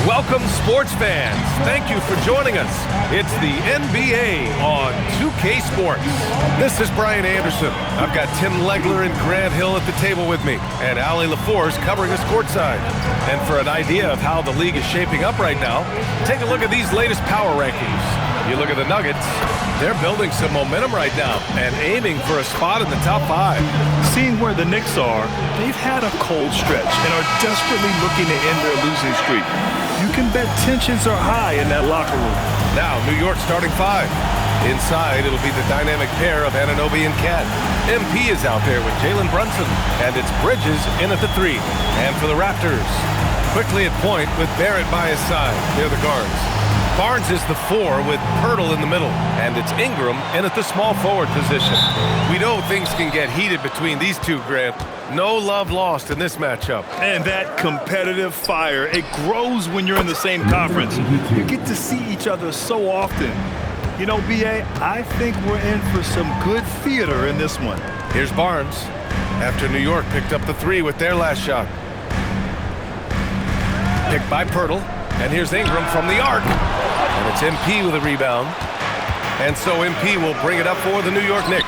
Welcome, sports fans. Thank you for joining us. It's the NBA on 2K Sports. This is Brian Anderson. I've got Tim Legler and Grant Hill at the table with me, and Allie LaForce covering us courtside. And for an idea of how the league is shaping up right now, take a look at these latest power rankings. You look at the Nuggets, they're building some momentum right now and aiming for a spot in the top 5. Seeing where the Knicks are, they've had a cold stretch and are desperately looking to end their losing streak. You can bet tensions are high in that locker room. Now, New York starting 5. Inside, it'll be the dynamic pair of Anunoby and Cat. MP is out there with Jalen Brunson, and it's Bridges in at the 3. And for the Raptors, quickly at point with Barrett by his side. They're the guards. Barnes is the 4 with Pirtle in the middle, and it's Ingram in at the small forward position. We know things can get heated between these two, Grant. No love lost in this matchup. And that competitive fire, it grows when you're in the same conference. You get to see each other so often. You know, B.A., I think we're in for some good theater in this one. Here's Barnes after New York picked up the 3 with their last shot. Picked by Pirtle, and here's Ingram from the arc. And it's MP with a rebound. And so MP will bring it up for the New York Knicks.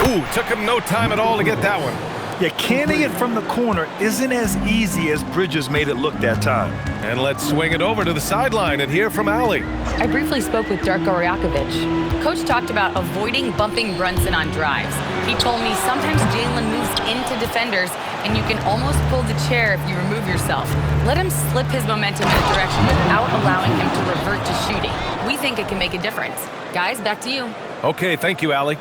Ooh, took him no time at all to get that one. Yeah, canning it from the corner isn't as easy as Bridges made it look that time. And let's swing it over to the sideline and hear from Allie. I briefly spoke with Darko Rajakovic. Coach talked about avoiding bumping Brunson on drives. He told me sometimes Jalen moves into defenders and you can almost pull the chair if you remove yourself. Let him slip his momentum in a direction without allowing him to revert to shooting. We think it can make a difference. Guys, back to you. Okay, thank you, Allie.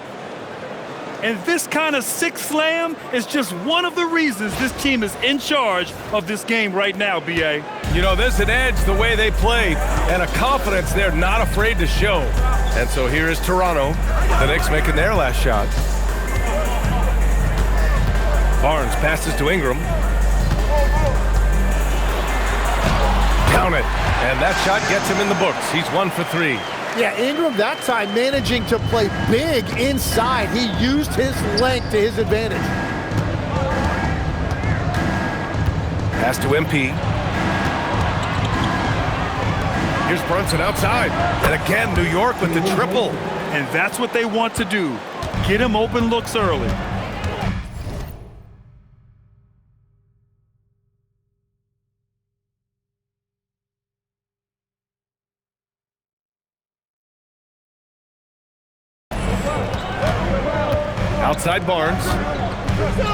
And this kind of six slam is just one of the reasons this team is in charge of this game right now, B.A. You know, there's an edge the way they play and a confidence they're not afraid to show. And so here is Toronto. The Knicks making their last shot. Barnes passes to Ingram. Count it. And that shot gets him in the books. He's 1 for 3. Yeah, Ingram that time managing to play big inside. He used his length to his advantage. Pass to MP. Here's Brunson outside. And again, New York with the triple. And that's what they want to do. Get him open looks early. Outside Barnes.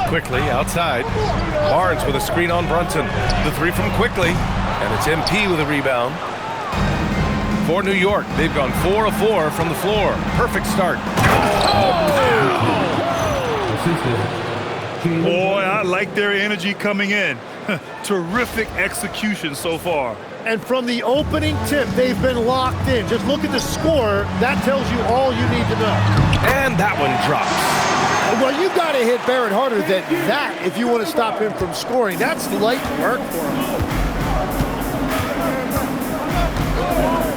Quickly outside. Barnes with a screen on Brunson. The 3 from Quickly. And it's MP with a rebound. For New York, they've gone 4 of 4 from the floor. Perfect start. Boy, I like their energy coming in. Terrific execution so far. And from the opening tip, they've been locked in. Just look at the score. That tells you all you need to know. And that one drops. Well, you got to hit Barrett harder than that if you want to stop him from scoring. That's light work for him.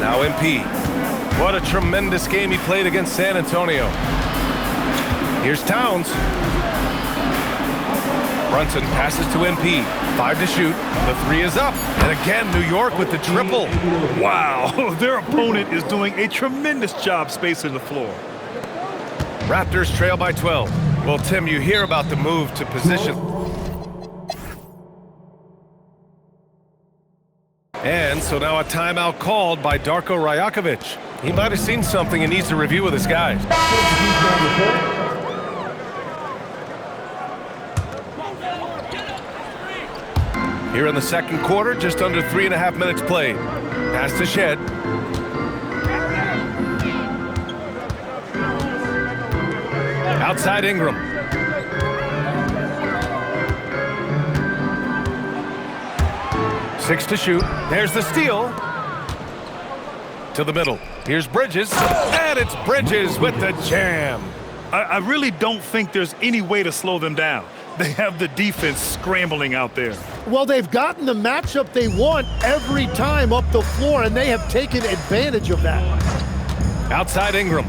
Now MP. What a tremendous game he played against San Antonio. Here's Towns. Brunson passes to MP. 5 to shoot. The 3 is up. And again, New York with the triple. Wow, their opponent is doing a tremendous job spacing the floor. Raptors trail by 12. Well, Tim, you hear about the move to position. And so now a timeout called by Darko Rajakovic. He might have seen something and needs to review with his guys. Here in the second quarter, just under 3.5 minutes played. Pass to Shed. Outside Ingram. Six to shoot. There's the steal. To the middle. Here's Bridges. And it's Bridges with the jam. I really don't think there's any way to slow them down. They have the defense scrambling out there. Well, they've gotten the matchup they want every time up the floor, and they have taken advantage of that. Outside Ingram.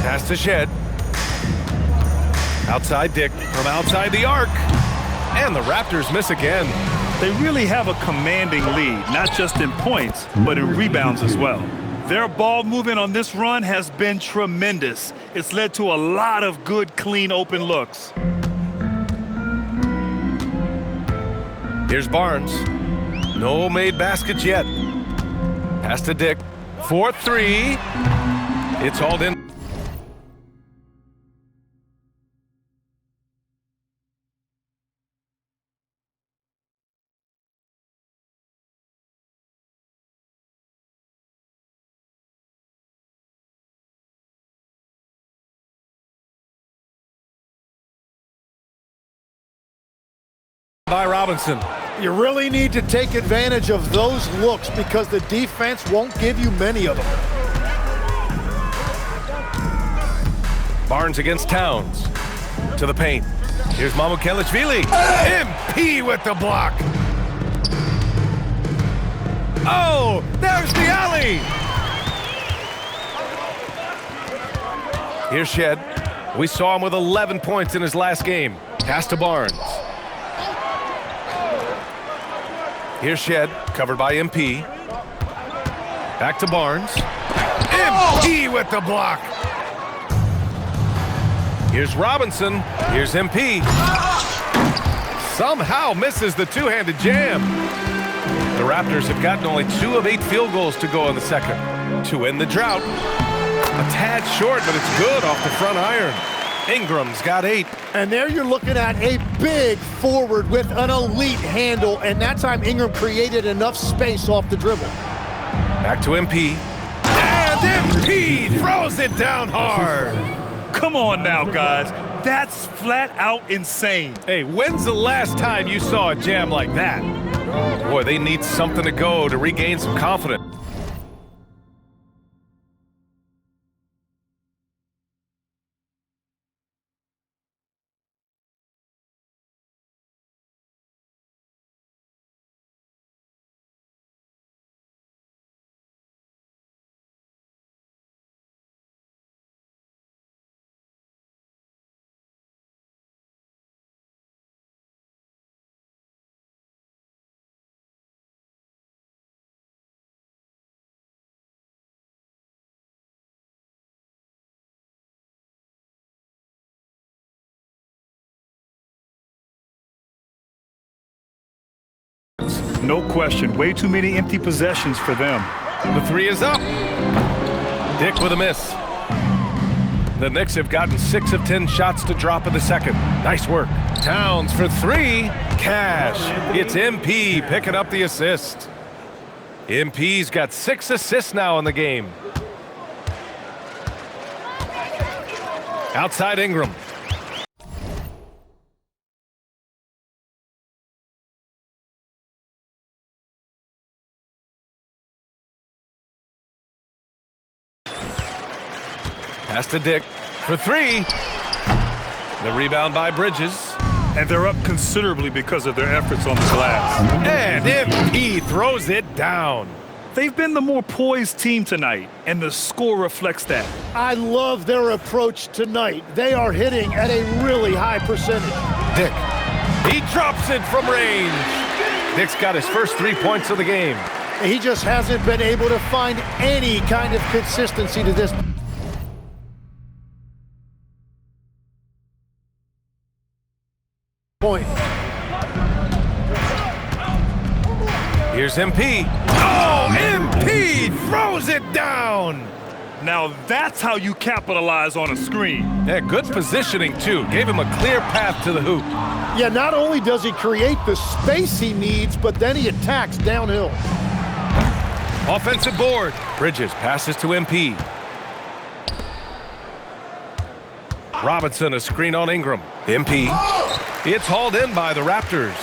Pass to Shed. Outside Dick from outside the arc. And the Raptors miss again. They really have a commanding lead, not just in points, but in rebounds as well. Their ball movement on this run has been tremendous. It's led to a lot of good, clean, open looks. Here's Barnes. No made baskets yet. Pass to Dick. 4-3. It's hauled in. By Robinson. You really need to take advantage of those looks because the defense won't give you many of them. Barnes against Towns. To the paint. Here's Mamukelashvili. MP with the block. Oh, there's the alley. Here's Shed. We saw him with 11 points in his last game. Pass to Barnes. Here's Shed, covered by MP. Back to Barnes. MP with the block. Here's Robinson. Here's MP. Somehow misses the two-handed jam. The Raptors have gotten only 2 of 8 field goals to go in the second to end the drought. A tad short, but it's good off the front iron. Ingram's got 8. And there you're looking at a big forward with an elite handle, and that time Ingram created enough space off the dribble. Back to MP. And MP throws it down hard. Come on now, guys. That's flat out insane. Hey, when's the last time you saw a jam like that? Boy, they need something to go to regain some confidence. No question, way too many empty possessions for them. The 3 is up. Dick with a miss. The Knicks have gotten 6 of 10 shots to drop in the second. Nice work. Towns for 3. Cash. It's MP picking up the assist. MP's got 6 assists now in the game. Outside Ingram. Pass to Dick for 3. The rebound by Bridges. And they're up considerably because of their efforts on the glass. And MP throws it down. They've been the more poised team tonight, and the score reflects that. I love their approach tonight. They are hitting at a really high percentage. Dick. He drops it from range. Dick's got his first 3 points of the game. He just hasn't been able to find any kind of consistency to this point. Here's MP. Oh, MP throws it down. Now that's how you capitalize on a screen. Yeah, good positioning, too. Gave him a clear path to the hoop. Yeah, not only does he create the space he needs, but then he attacks downhill. Offensive board. Bridges passes to MP. Robinson, a screen on Ingram. MP. It's hauled in by the Raptors.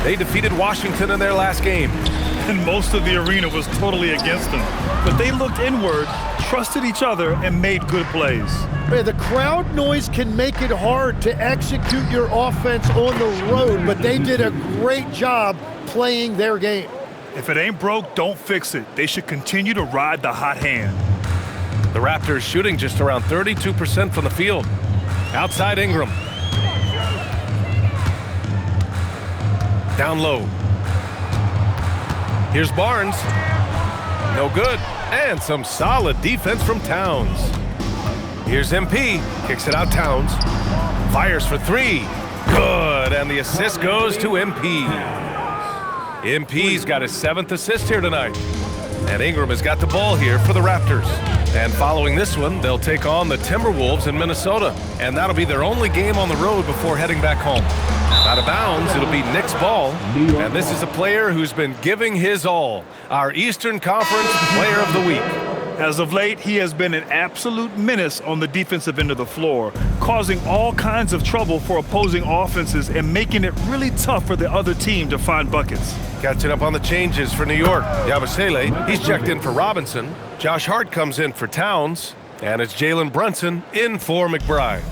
They defeated Washington in their last game. and most of the arena was totally against them. But they looked inward, trusted each other, and made good plays. Man, the crowd noise can make it hard to execute your offense on the road, but they did a great job playing their game. If it ain't broke, don't fix it. They should continue to ride the hot hand. The Raptors shooting just around 32% from the field. Outside Ingram. Down low. Here's Barnes. No good. And some solid defense from Towns. Here's MP. Kicks it out Towns. Fires for three. Good. And the assist goes to MP. MP's got his 7th assist here tonight. And Ingram has got the ball here for the Raptors. And following this one, they'll take on the Timberwolves in Minnesota. And that'll be their only game on the road before heading back home. Out of bounds, it'll be Nick's ball. And this is a player who's been giving his all. Our Eastern Conference Player of the Week. As of late, he has been an absolute menace on the defensive end of the floor, causing all kinds of trouble for opposing offenses and making it really tough for the other team to find buckets. Catching up on the changes for New York. Yabusele, he's checked in for Robinson. Josh Hart comes in for Towns. And it's Jalen Brunson in for McBride.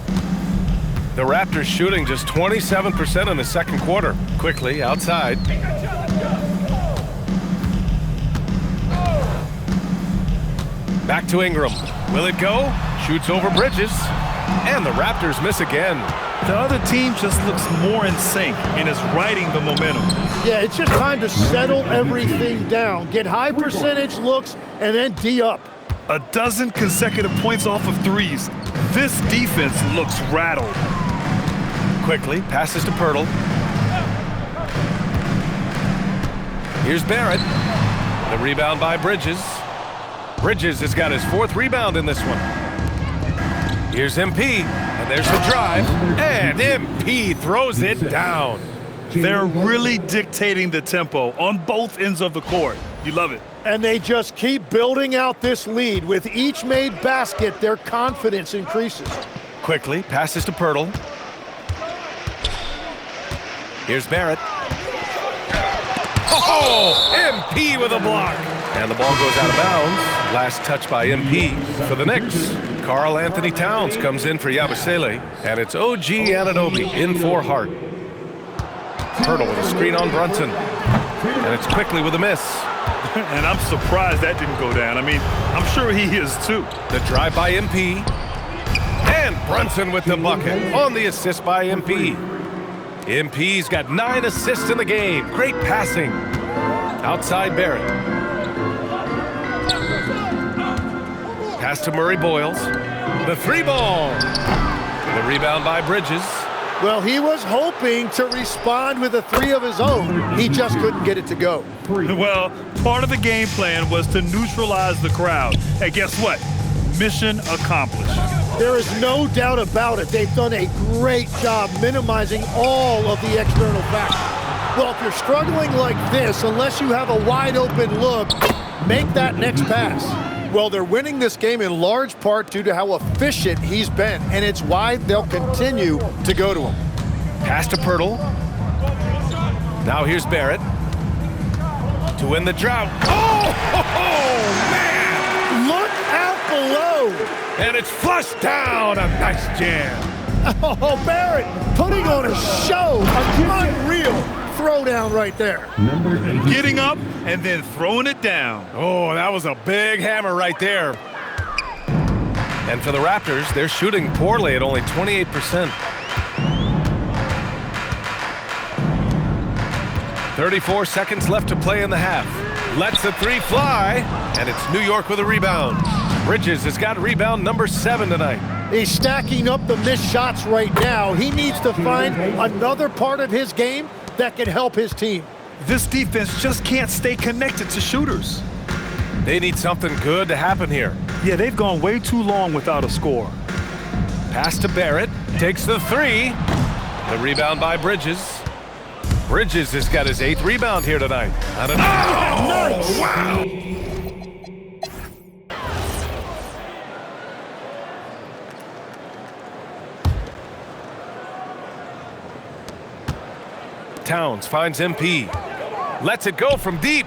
The Raptors shooting just 27% in the second quarter. Quickly, outside. Back to Ingram. Will it go? Shoots over Bridges. And the Raptors miss again. The other team just looks more in sync and is riding the momentum. Yeah, it's just time to settle everything down. Get high percentage looks and then D up. A dozen consecutive points off of threes. This defense looks rattled. Quickly, passes to Pirtle. Here's Barrett. The rebound by Bridges. Bridges has got his 4th rebound in this one. Here's MP, and there's the drive, and MP throws it down. They're really dictating the tempo on both ends of the court. You love it. And they just keep building out this lead. With each made basket, their confidence increases. Quickly, passes to Pirtle. Here's Barrett. Oh, MP with a block. And the ball goes out of bounds. Last touch by MP for the Knicks. Karl Anthony Towns comes in for Yabusele. And it's OG Anunoby in for Hart. Pirtle with a screen on Brunson. And it's quickly with a miss. And I'm surprised that didn't go down. I mean, I'm sure he is too. The drive by MP. And Brunson with the bucket on the assist by MP. MP's got 9 assists in the game. Great passing. Outside Barrett. Pass to Murray Boyles. The 3-ball. The rebound by Bridges. Well, he was hoping to respond with a 3 of his own. He just couldn't get it to go. Well, part of the game plan was to neutralize the crowd. And guess what? Mission accomplished. There is no doubt about it. They've done a great job minimizing all of the external factors. Well, if you're struggling like this, unless you have a wide open look, make that next pass. Well, they're winning this game in large part due to how efficient he's been, and it's why they'll continue to go to him. Pass to Pirtle. Now here's Barrett to win the drought. Oh, man! Look out below! And it's flushed down. A nice jam. Oh, Barrett putting on a show. An unreal throwdown right there. Getting up and then throwing it down. Oh, that was a big hammer right there. And for the Raptors, they're shooting poorly at only 28%. 34 seconds left to play in the half. Lets the 3 fly, and it's New York with a rebound. Bridges has got rebound number 7 tonight. He's stacking up the missed shots right now. He needs to find another part of his game that can help his team. This defense just can't stay connected to shooters. They need something good to happen here. Yeah, they've gone way too long without a score. Pass to Barrett. Takes the 3. The rebound by Bridges. Bridges has got his 8th rebound here tonight. Nice. Wow! Towns finds MP. Lets it go from deep.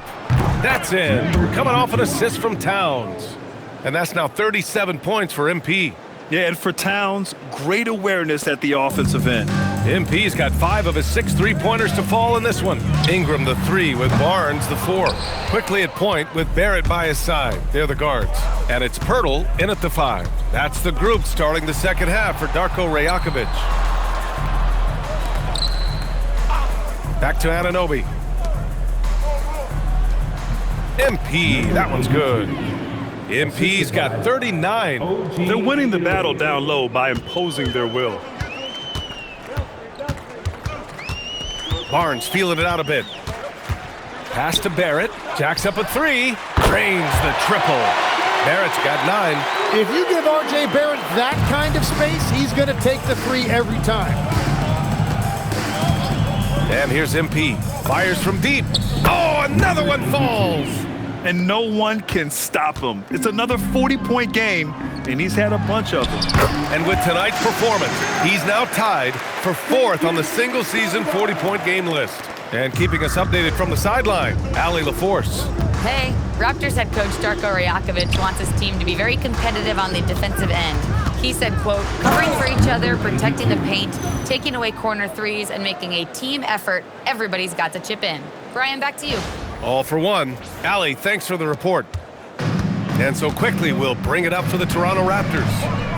That's in. Coming off an assist from Towns. And that's now 37 points for MP. Yeah, and for Towns, great awareness at the offensive end. MP's got 5 of his 6 3-pointers to fall in this one. Ingram the 3 with Barnes the 4. Quickly at point with Barrett by his side. They're the guards. And it's Pirtle in at the 5. That's the group starting the second half for Darko Rajakovic. Back to Anunoby. MP, that one's good. MP's got 39. They're winning the battle down low by imposing their will. Barnes feeling it out a bit. Pass to Barrett. Jacks up a 3. Drains the triple. Barrett's got 9. If you give R.J. Barrett that kind of space, he's going to take the 3 every time. And here's MP. Fires from deep. Oh, another one falls. And no one can stop him. It's another 40-point game, and he's had a bunch of them. And with tonight's performance, he's now tied for 4th on the single-season 40-point game list. And keeping us updated from the sideline, Allie LaForce. Hey, Raptors head coach Darko Rajakovic wants his team to be very competitive on the defensive end. He said, quote, covering for each other, protecting the paint, taking away corner threes, and making a team effort. Everybody's got to chip in. Brian, back to you. All for one. Allie, thanks for the report. And so quickly, we'll bring it up for the Toronto Raptors.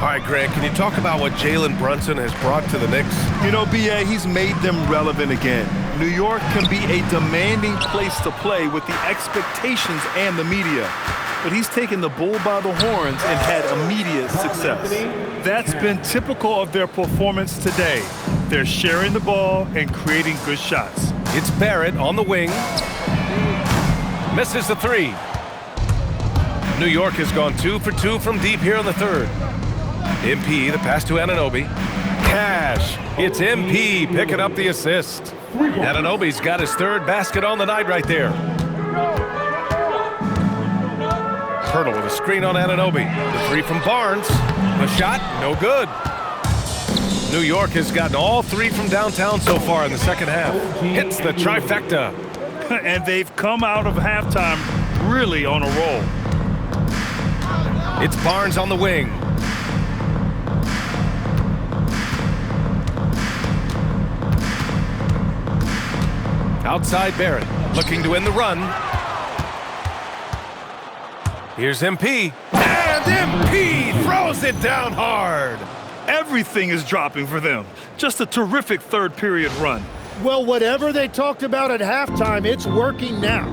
All right, Greg, can you talk about what Jalen Brunson has brought to the Knicks? You know, B.A., he's made them relevant again. New York can be a demanding place to play with the expectations and the media. But he's taken the bull by the horns and had immediate success. That's been typical of their performance today. They're sharing the ball and creating good shots. It's Barrett on the wing. Misses the 3. New York has gone 2 for 2 from deep here in the third. MP, the pass to Anunoby. Cash. It's MP picking up the assist. Anunoby's got his 3rd basket on the night right there. Pirtle with a screen on Anunoby. The 3 from Barnes. The shot, no good. New York has gotten all 3 from downtown so far in the second half. Hits the trifecta. And they've come out of halftime really on a roll. It's Barnes on the wing. Outside Barrett, looking to win the run. Here's MP. And MP throws it down hard. Everything is dropping for them. Just a terrific third period run. Well, whatever they talked about at halftime, it's working now.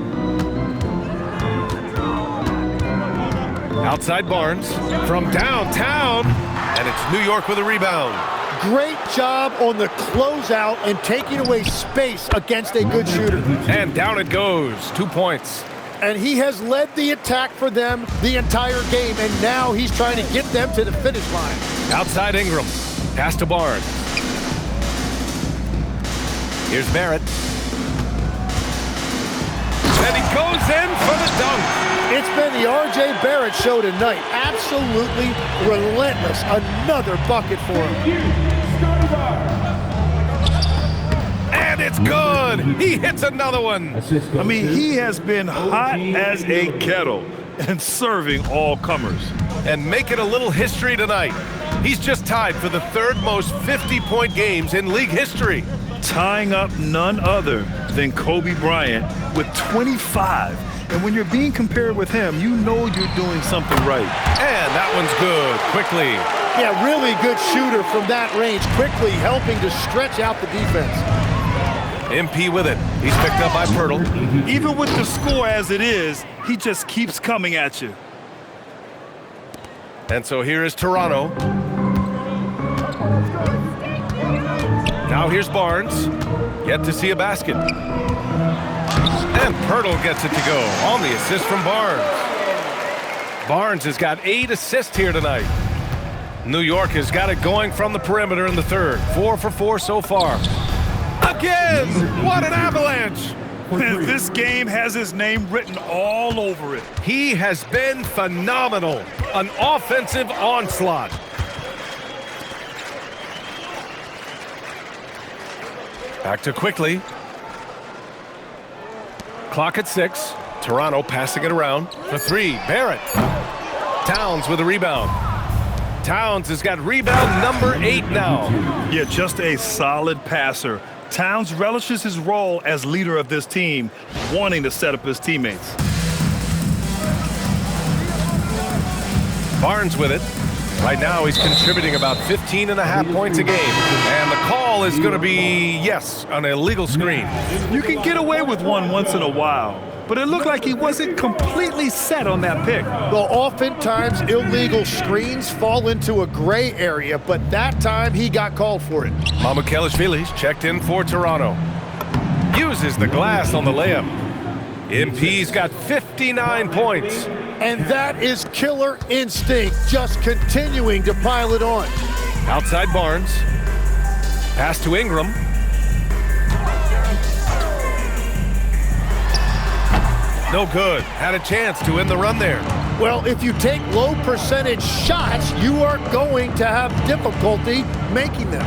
Outside Barnes from downtown. And it's New York with a rebound. Great job on the closeout and taking away space against a good shooter. And down it goes. 2 points. And he has led the attack for them the entire game, and now he's trying to get them to the finish line. Outside Ingram. Pass to Barnes. Here's Barrett. And he goes in for the dunk. It's been the R.J. Barrett show tonight. Absolutely relentless. Another bucket for him. And it's good. He hits another one. I mean, he has been hot as a kettle and serving all comers. And making a little history tonight. He's just tied for the 3rd most 50-point games in league history. Tying up none other than Kobe Bryant with 25. And when you're being compared with him, you know you're doing something right. And that one's good. Quickly. Yeah, really good shooter from that range. Quickly helping to stretch out the defense. MP with it. He's picked up by Pirtle. Even with the score as it is, he just keeps coming at you. And so here is Toronto. Now here's Barnes. Yet to see a basket. And Pirtle gets it to go on the assist from Barnes. Barnes has got 8 assists here tonight. New York has got it going from the perimeter in the third. 4 for 4 so far. Again! What an avalanche! This game has his name written all over it. He has been phenomenal. An offensive onslaught. Back to Quickly. Clock at 6. Toronto passing it around for 3. Barrett. Towns with a rebound. Towns has got rebound number 8 now. Yeah, just a solid passer. Towns relishes his role as leader of this team, wanting to set up his teammates. Barnes with it. Right now he's contributing about 15.5 points a game. And the call is going to be, yes, an illegal screen. You can get away with one once in a while, but it looked like he wasn't completely set on that pick. Well, oftentimes illegal screens fall into a gray area, but that time he got called for it. Mamukelashvili's checked in for Toronto. Uses the glass on the layup. MP's got 59 points. And that is killer instinct, just continuing to pile it on. Outside Barnes. Pass to Ingram. No good. Had a chance to end the run there. Well, if you take low percentage shots, you are going to have difficulty making them.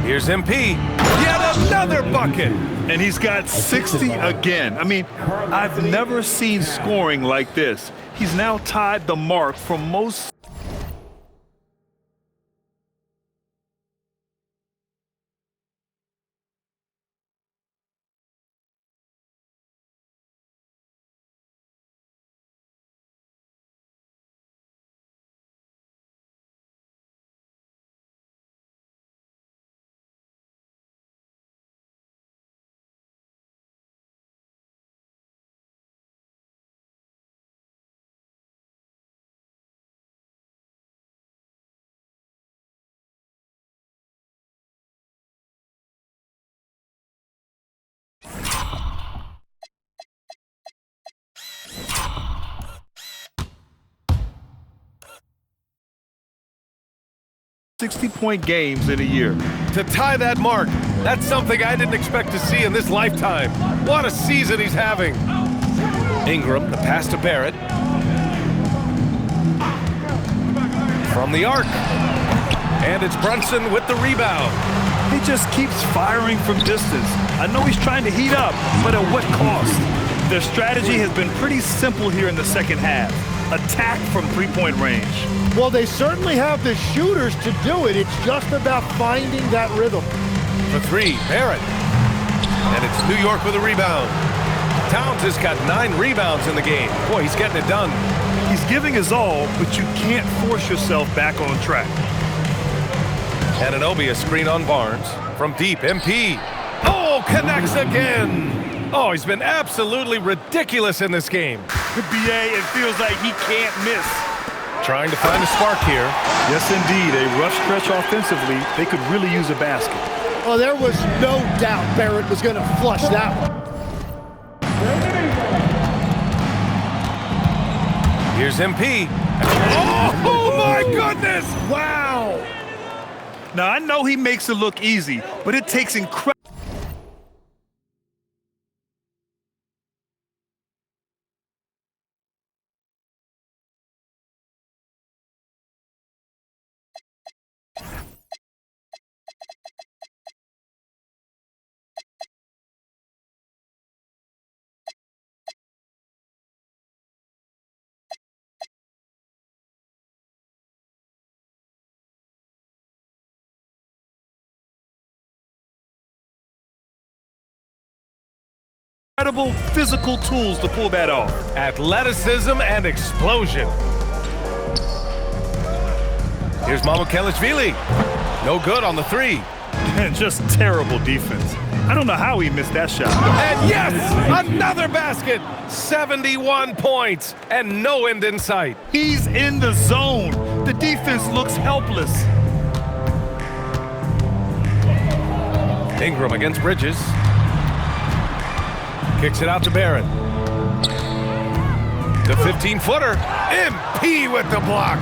Here's MP. Yet another bucket. And he's got 60 again. I mean, I've never seen scoring like this. He's now tied the mark for most. .60 games in a year. To tie that mark, that's something I didn't expect to see in this lifetime. What a season he's having. Ingram, the pass to Barrett. From the arc. And it's Brunson with the rebound. He just keeps firing from distance. I know he's trying to heat up, but at what cost? Their strategy has been pretty simple here in the second half. Attack from three-point range. Well, they certainly have the shooters to do it. It's just about finding that rhythm. For 3, Barrett. And it's New York with a rebound. Towns has got 9 rebounds in the game. Boy, he's getting it done. He's giving his all, but you can't force yourself back on track. Anunoby, a screen on Barnes. From deep, MP. Oh, connects again. Oh, he's been absolutely ridiculous in this game. The BA, it feels like he can't miss. Trying to find a spark here. Yes, indeed. A rough stretch offensively. They could really use a basket. Well, there was no doubt Barrett was going to flush that one. Here's MP. Oh, my goodness! Wow! Now, I know he makes it look easy, but it takes incredible. Incredible physical tools to pull that off. Athleticism and explosion. Here's Mamukelashvili. No good on the 3. And just terrible defense. I don't know how he missed that shot. And yes, another basket. 71 points and no end in sight. He's in the zone. The defense looks helpless. Ingram against Bridges. Kicks it out to Barrett. The 15-footer. MP with the block.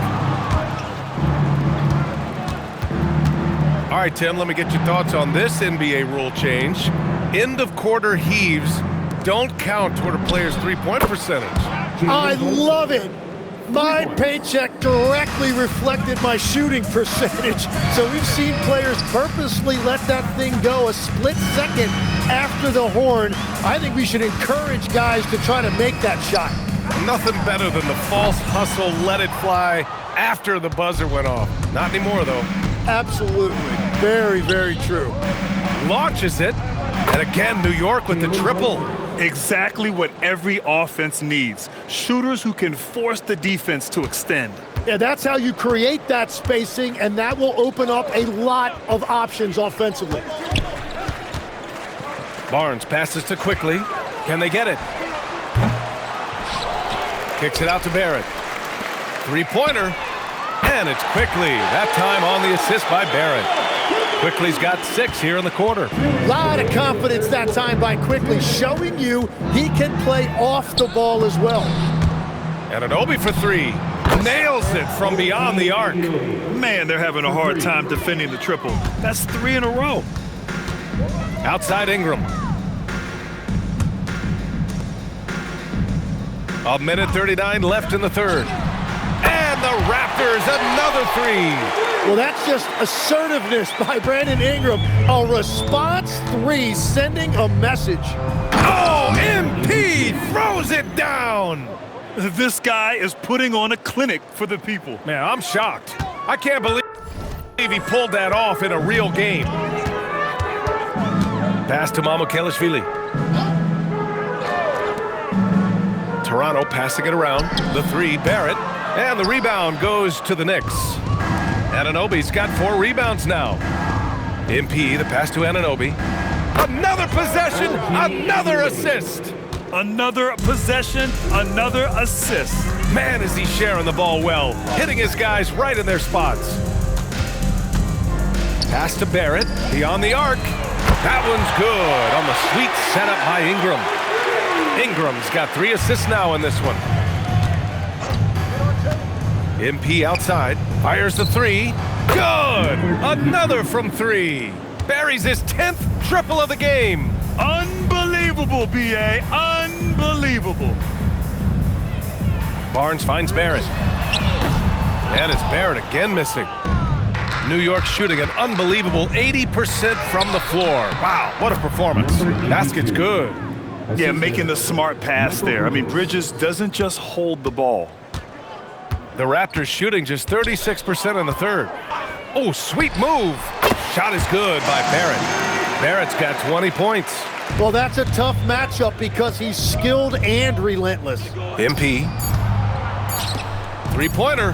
All right, Tim, let me get your thoughts on this NBA rule change. End of quarter heaves don't count toward a player's three-point percentage. I love it. My paycheck directly reflected my shooting percentage. So we've seen players purposely let that thing go a split second after the horn. I think we should encourage guys to try to make that shot. Nothing better than the false hustle, let it fly after the buzzer went off. Not anymore, though. Absolutely. Very, very true. Launches it. And again, New York with the triple. Exactly what every offense needs. Shooters who can force the defense to extend. Yeah, that's how you create that spacing, and that will open up a lot of options offensively. Barnes passes to Quickly. Can they get it? Kicks it out to Barrett. Three-pointer. And it's Quickly. That time on the assist by Barrett. Quickly's got 6 here in the quarter. A lot of confidence that time by Quickly, showing you he can play off the ball as well. Anunoby for 3. Nails it from beyond the arc. Man, they're having a hard time defending the triple. That's 3 in a row. Outside Ingram. A minute 39 left in the third. And the Raptors, another 3. Well, that's just assertiveness by Brandon Ingram. A response 3, sending a message. Oh, MP throws it down. This guy is putting on a clinic for the people. Man, I'm shocked. I can't believe he pulled that off in a real game. Pass to Mamukelashvili. Toronto passing it around. The 3, Barrett. And the rebound goes to the Knicks. Anunoby's got 4 rebounds now. MP, the pass to Anunoby. Another possession, another assist. Another possession, another assist. Man, is he sharing the ball well, hitting his guys right in their spots. Pass to Barrett, beyond the arc. That one's good on the sweet setup by Ingram. Ingram's got 3 assists now in this one. MP outside, fires the 3. Good! Another from 3. Buries his 10th triple of the game. Unbelievable, B.A. Unbelievable. Barnes finds Barrett. And it's Barrett again missing. New York shooting an unbelievable 80% from the floor. Wow, what a performance. Basket's good. Yeah, making the smart pass there. I mean, Bridges doesn't just hold the ball. The Raptors shooting just 36% in the third. Oh, sweet move. Shot is good by Barrett. Barrett's got 20 points. Well, that's a tough matchup because he's skilled and relentless. MP. Three-pointer.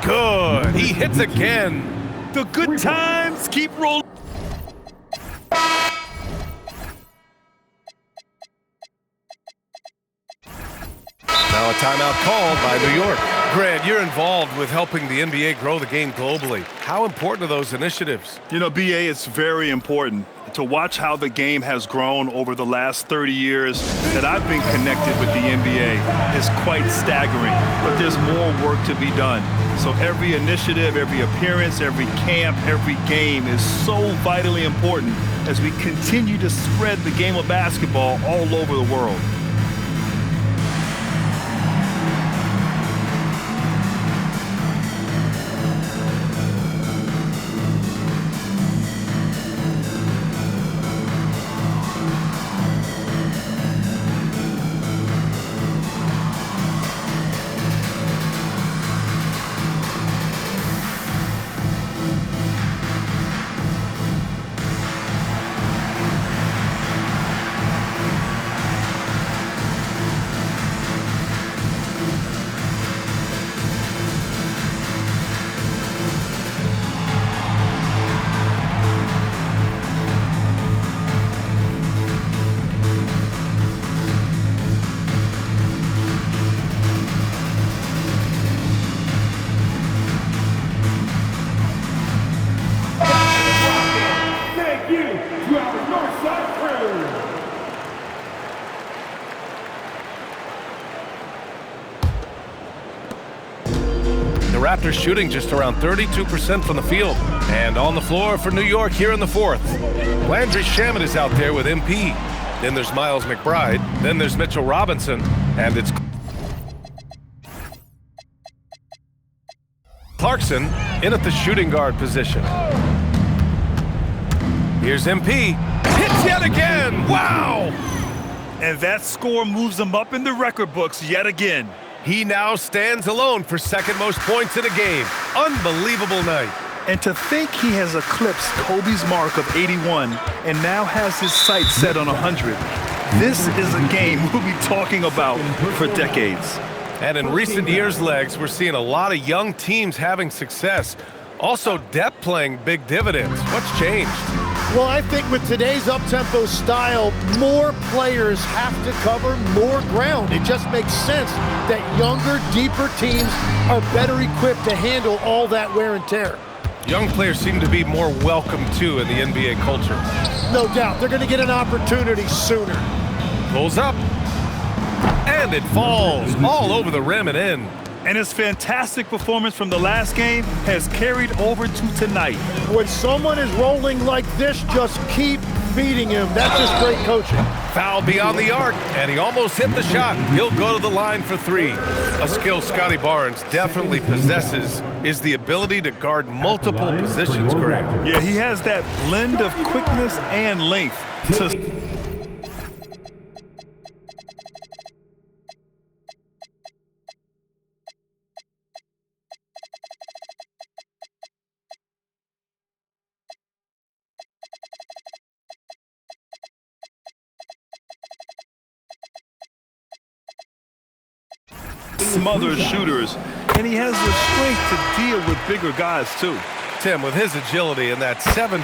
Good. He hits again. The good times keep rolling. Now a timeout called by New York. Grant, you're involved with helping the NBA grow the game globally. How important are those initiatives? You know, BA, it's very important to watch how the game has grown over the last 30 years that I've been connected with the NBA is quite staggering, but there's more work to be done. So every initiative, every appearance, every camp, every game is so vitally important as we continue to spread the game of basketball all over the world. Raptors shooting just around 32% from the field. And on the floor for New York here in the fourth. Landry Shamet is out there with MP. Then there's Miles McBride. Then there's Mitchell Robinson. And it's Clarkson in at the shooting guard position. Here's MP. Hits yet again. Wow! And that score moves him up in the record books yet again. He now stands alone for second most points in a game. Unbelievable night. And to think he has eclipsed Kobe's mark of 81 and now has his sights set on 100. This is a game we'll be talking about for decades. And in recent years, Legs, we're seeing a lot of young teams having success. Also, depth playing big dividends. What's changed? Well, I think with today's up-tempo style, more players have to cover more ground. It just makes sense that younger, deeper teams are better equipped to handle all that wear and tear. Young players seem to be more welcome, too, in the NBA culture. No doubt. They're going to get an opportunity sooner. Pulls up. And it falls all over the rim and in. And his fantastic performance from the last game has carried over to tonight. When someone is rolling like this, just keep feeding him. That's just great coaching. Foul beyond the arc, and he almost hit the shot. He'll go to the line for three. A skill Scottie Barnes definitely possesses is the ability to guard multiple positions, Greg. Yeah, he has that blend of quickness and length. Smother shooters, and he has the strength to deal with bigger guys too. Tim, with his agility and that 7'3"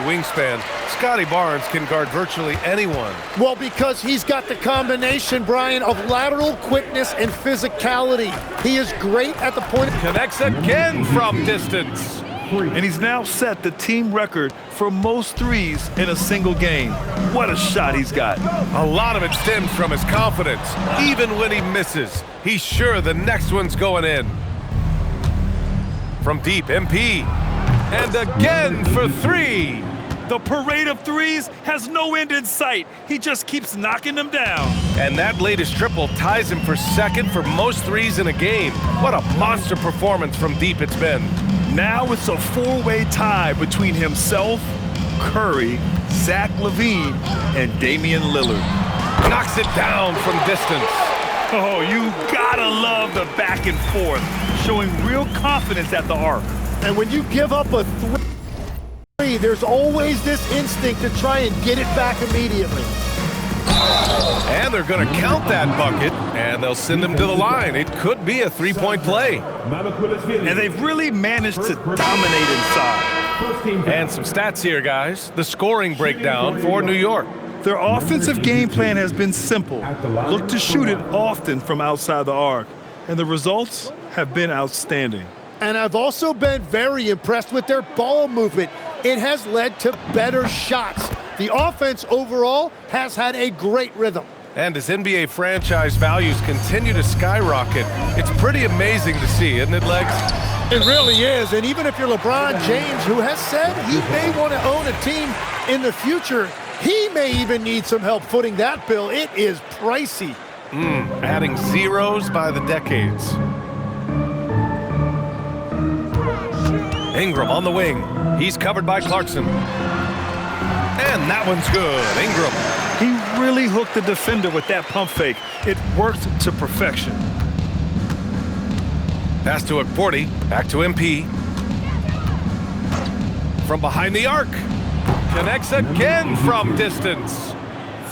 wingspan, Scottie Barnes can guard virtually anyone. Well, because he's got the combination, Brian, of lateral quickness and physicality. He is great at the point. Connects again from distance. And he's now set the team record for most threes in a single game. What a shot he's got. A lot of it stems from his confidence. Even when he misses, he's sure the next one's going in. From deep, MP. And again for three. The parade of threes has no end in sight. He just keeps knocking them down. And that latest triple ties him for second for most threes in a game. What a monster performance from deep it's been. Now it's a four-way tie between himself, Curry, Zach LaVine, and Damian Lillard. Knocks it down from distance. Oh, you gotta love the back and forth, showing real confidence at the arc. And when you give up a three, there's always this instinct to try and get it back immediately. And they're going to count that bucket, and they'll send him to the line. It could be a three-point play. And they've really managed to dominate inside. And some stats here, guys. The scoring breakdown for New York. Their offensive game plan has been simple. Look to shoot it often from outside the arc. And the results have been outstanding. And I've also been very impressed with their ball movement. It has led to better shots. The offense overall has had a great rhythm. And as NBA franchise values continue to skyrocket, it's pretty amazing to see, isn't it, Legs? It really is. And even if you're LeBron James, who has said he may want to own a team in the future, he may even need some help footing that bill. It is pricey. Adding zeros by the decades. Ingram on the wing. He's covered by Clarkson. And that one's good. Ingram. He really hooked the defender with that pump fake. It worked to perfection. Pass to Akporti. Back to MP. From behind the arc. Connects again from distance.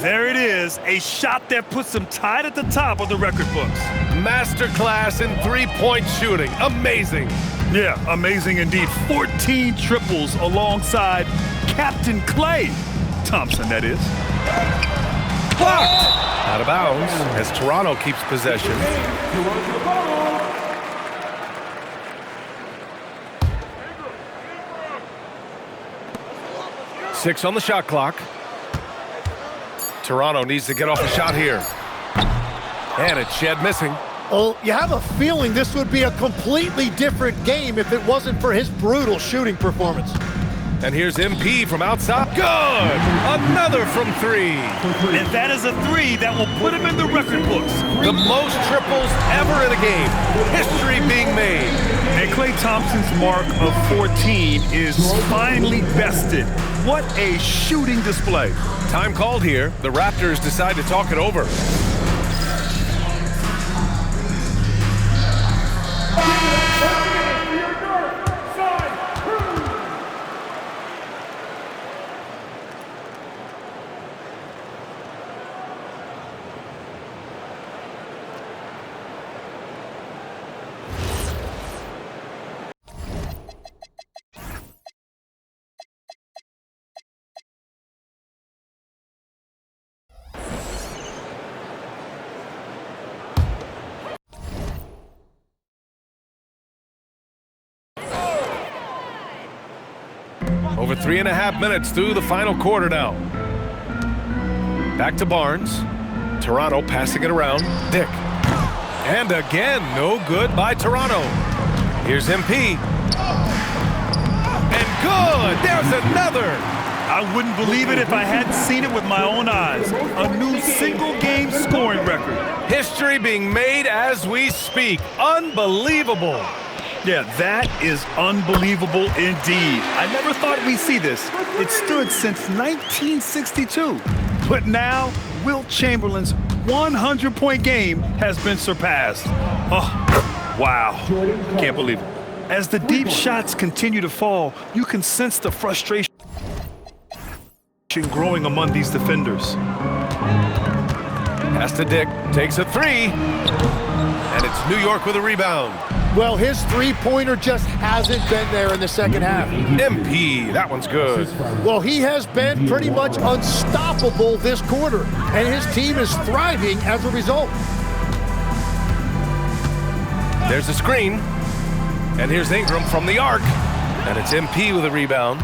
There it is, a shot that puts him tied at the top of the record books. Masterclass in three-point shooting. Amazing. Yeah, amazing indeed. 14 triples alongside Captain Klay Thompson, that is. Blocked. Out of bounds as Toronto keeps possession. Six on the shot clock. Toronto needs to get off a shot here. And it's Shed missing. Oh, you have a feeling this would be a completely different game if it wasn't for his brutal shooting performance. And here's MP from outside. Good! Another from three. And that is a three that will put him in the record books. The most triples ever in a game. History being made. And Klay Thompson's mark of 14 is finally bested. What a shooting display. Time called here. The Raptors decide to talk it over. Over 3.5 minutes through the final quarter now. Back to Barnes. Toronto passing it around. Dick. And again, no good by Toronto. Here's MP. And good! There's another! I wouldn't believe it if I hadn't seen it with my own eyes. A new single-game scoring record. History being made as we speak. Unbelievable. Yeah, that is unbelievable indeed. I never thought we'd see this. It stood since 1962. But now, Wilt Chamberlain's 100-point game has been surpassed. Oh, wow. Can't believe it. As the deep shots continue to fall, you can sense the frustration growing among these defenders. Pass to Dick. Takes a three. And it's New York with a rebound. Well, his three-pointer just hasn't been there in the second half. MP, that one's good. Well, he has been pretty much unstoppable this quarter, and his team is thriving as a result. There's a screen. And here's Ingram from the arc. And it's MP with a rebound.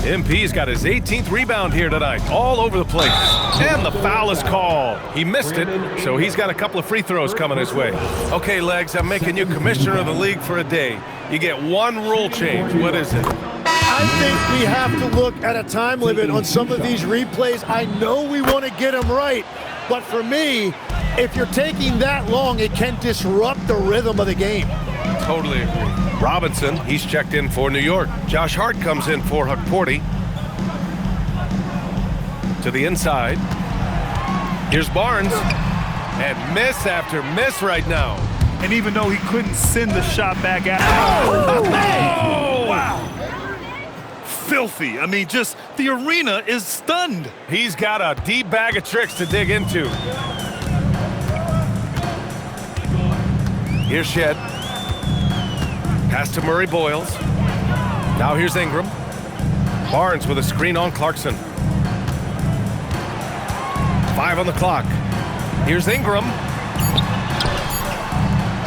MP's got his 18th rebound here tonight, all over the place. And the foul is called. He missed it, so he's got a couple of free throws coming his way. Okay, Legs, I'm making you commissioner of the league for a day. You get one rule change. What is it? I think we have to look at a time limit on some of these replays. I know we want to get them right, but for me, if you're taking that long, it can disrupt the rhythm of the game. Totally agree. Robinson, he's checked in for New York. Josh Hart comes in for Hukporti. To the inside. Here's Barnes. And miss after miss right now. And even though he couldn't send the shot back out. Oh! Wow. Filthy. I mean, just the arena is stunned. He's got a deep bag of tricks to dig into. Here's Shed. Pass to Murray Boyles. Now here's Ingram. Barnes with a screen on Clarkson. 5 on the clock. Here's Ingram.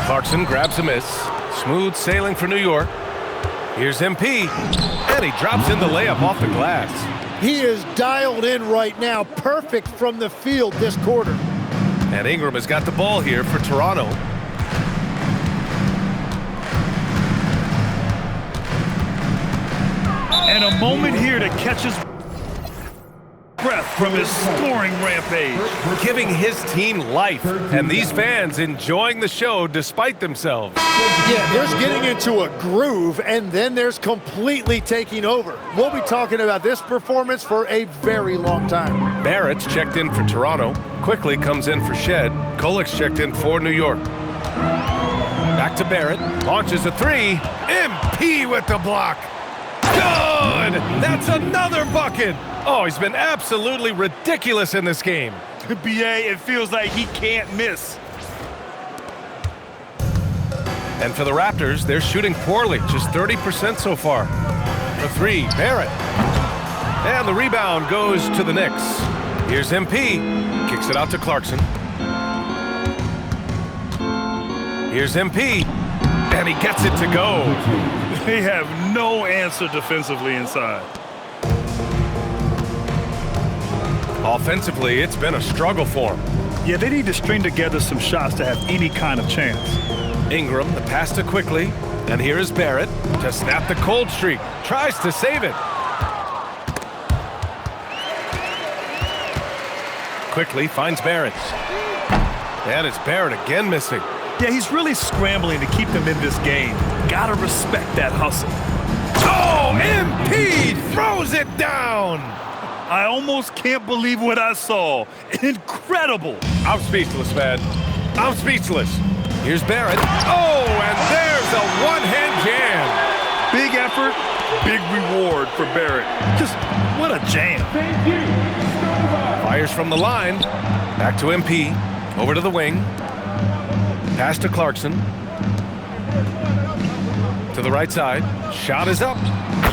Clarkson grabs a miss. Smooth sailing for New York. Here's MP. And he drops in the layup off the glass. He is dialed in right now. Perfect from the field this quarter. And Ingram has got the ball here for Toronto. And a moment here to catch his breath from his scoring rampage. Giving his team life. And these fans enjoying the show despite themselves. Yeah, there's getting into a groove, and then there's completely taking over. We'll be talking about this performance for a very long time. Barrett's checked in for Toronto. Quickly comes in for Shed. Kolik's checked in for New York. Back to Barrett. Launches a three. MP with the block. Good! That's another bucket! Oh, he's been absolutely ridiculous in this game. BA, it feels like he can't miss. And for the Raptors, they're shooting poorly, just 30% so far. The three, Barrett. And the rebound goes to the Knicks. Here's MP. Kicks it out to Clarkson. Here's MP. And he gets it to go. They have no answer defensively inside. Offensively, it's been a struggle for him. Yeah, they need to string together some shots to have any kind of chance. Ingram, the pass to Quickly. And here is Barrett to snap the cold streak. Tries to save it. Quickly finds Barrett. And it's Barrett again missing. Yeah, he's really scrambling to keep them in this game. Gotta respect that hustle. Oh, MP throws it down. I almost can't believe what I saw. Incredible. I'm speechless, man. I'm speechless. Here's Barrett. Oh, and there's a one-hand jam. Big effort, big reward for Barrett. Just what a jam. Fires from the line. Back to MP. Over to the wing. Pass to Clarkson. To the right side. Shot is up.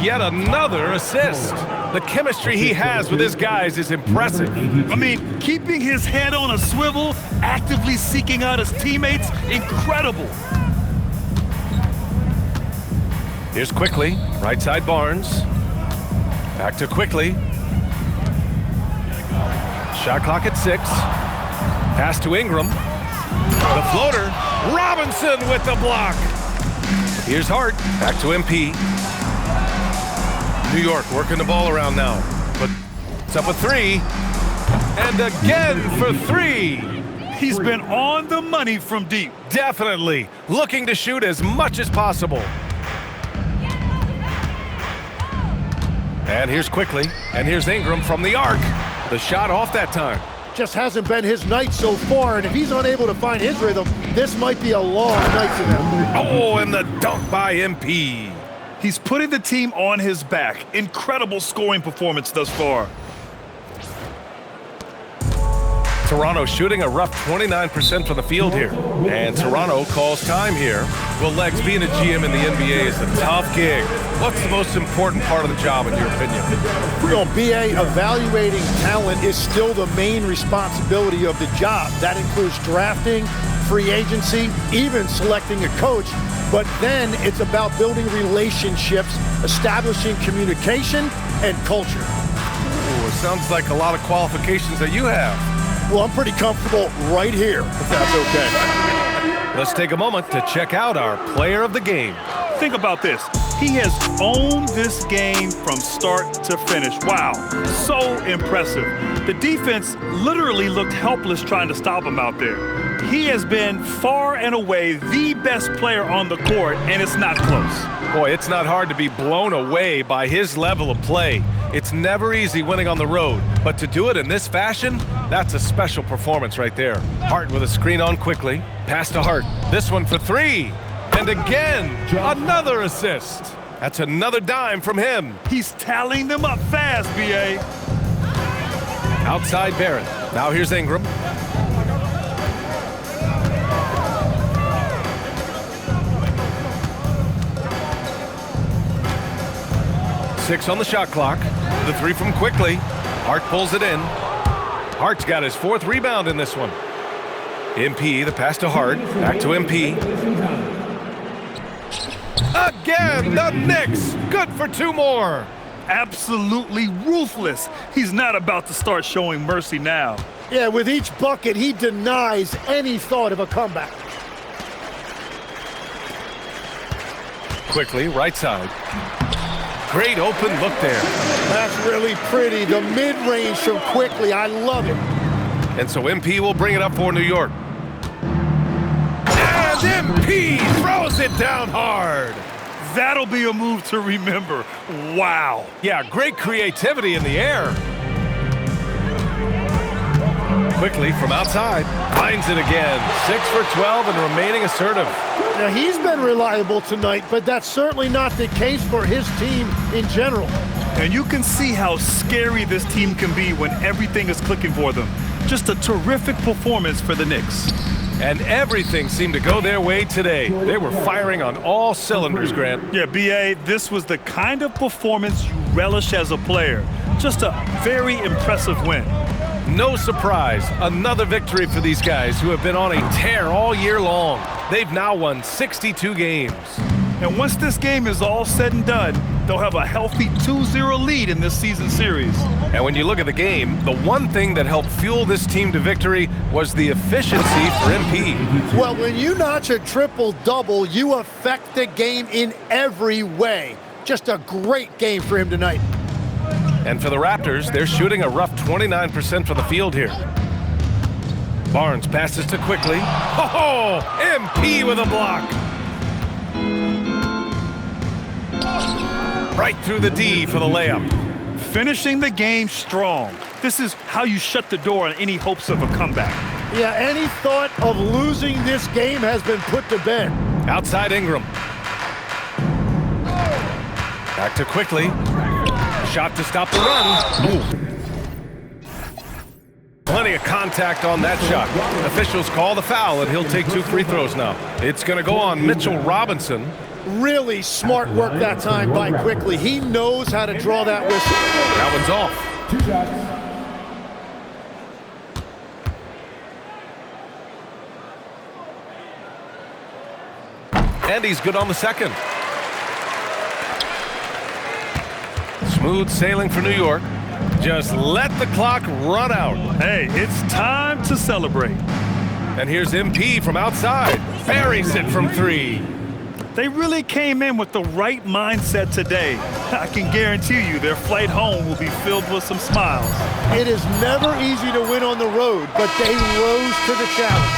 Yet another assist. The chemistry he has with his guys is impressive. I mean, keeping his head on a swivel, actively seeking out his teammates, incredible. Here's Quickly. Right side Barnes. Back to Quickly. Shot clock at 6. Pass to Ingram. The floater. Robinson with the block. Here's Hart. Back to MP. New York working the ball around now. But it's up a 3. And again for 3. He's been on the money from deep. Definitely. Looking to shoot as much as possible. And here's Quickly. And here's Ingram from the arc. The shot off that time. Just hasn't been his night so far, and if he's unable to find his rhythm, this might be a long night for them. Oh, and the dunk by MP. He's putting the team on his back. Incredible scoring performance thus far. Toronto shooting a rough 29% from the field here. And Toronto calls time here. Well, Legs, being a GM in the NBA is a tough gig. What's the most important part of the job, in your opinion? Well, BA, evaluating talent is still the main responsibility of the job. That includes drafting, free agency, even selecting a coach. But then it's about building relationships, establishing communication, and culture. Ooh, it sounds like a lot of qualifications that you have. Well, I'm pretty comfortable right here, if that's okay. Let's take a moment to check out our player of the game. Think about this. He has owned this game from start to finish. Wow, so impressive. The defense literally looked helpless trying to stop him out there. He has been far and away the best player on the court, and it's not close. Boy, it's not hard to be blown away by his level of play. It's never easy winning on the road, but to do it in this fashion, that's a special performance right there. Hart with a screen on Quickly. Pass to Hart. This one for 3. And again, another assist. That's another dime from him. He's tallying them up fast, B.A. Outside Barrett. Now here's Ingram. Six on the shot clock. The 3 from Quickly. Hart pulls it in. Hart's got his 4th rebound in this one. MP, the pass to Hart. Back to MP. Again, the Knicks. Good for 2 more. Absolutely ruthless. He's not about to start showing mercy now. Yeah, with each bucket, he denies any thought of a comeback. Quickly, right side. Great open look there. That's really pretty. The mid-range from Quickly, I love it. And so MP will bring it up for New York. And MP throws it down hard. That'll be a move to remember. Wow. Yeah, great creativity in the air. Quickly from outside. Finds it again. 6 for 12 and remaining assertive. Now, he's been reliable tonight, but that's certainly not the case for his team in general. And you can see how scary this team can be when everything is clicking for them. Just a terrific performance for the Knicks. And everything seemed to go their way today. They were firing on all cylinders, Grant. Yeah, B.A., this was the kind of performance you relish as a player. Just a very impressive win. No surprise, another victory for these guys who have been on a tear all year long. They've now won 62 games. And once this game is all said and done, they'll have a healthy 2-0 lead in this season series. And when you look at the game, the one thing that helped fuel this team to victory was the efficiency for MP. Well, when you notch a triple-double, you affect the game in every way. Just a great game for him tonight. And for the Raptors, they're shooting a rough 29% from the field here. Barnes passes to Quickly. Oh, MP with a block. Right through the D for the layup. Finishing the game strong. This is how you shut the door on any hopes of a comeback. Yeah, any thought of losing this game has been put to bed. Outside Ingram. Back to Quickly. Shot to stop the run. Ooh. Plenty of contact on that shot. Officials call the foul, and he'll take 2 free throws now. It's going to go on Mitchell Robinson. Really smart work that time by Quickly. He knows how to draw that whistle. That one's off. 2 shots. And he's good on the second. Smooth sailing for New York. Just let the clock run out. Hey, it's time to celebrate. And here's MP from outside. Buries it from 3. They really came in with the right mindset today. I can guarantee you their flight home will be filled with some smiles. It is never easy to win on the road, but they rose to the challenge.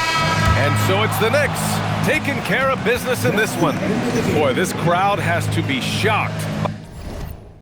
And so it's the Knicks taking care of business in this one. Boy, this crowd has to be shocked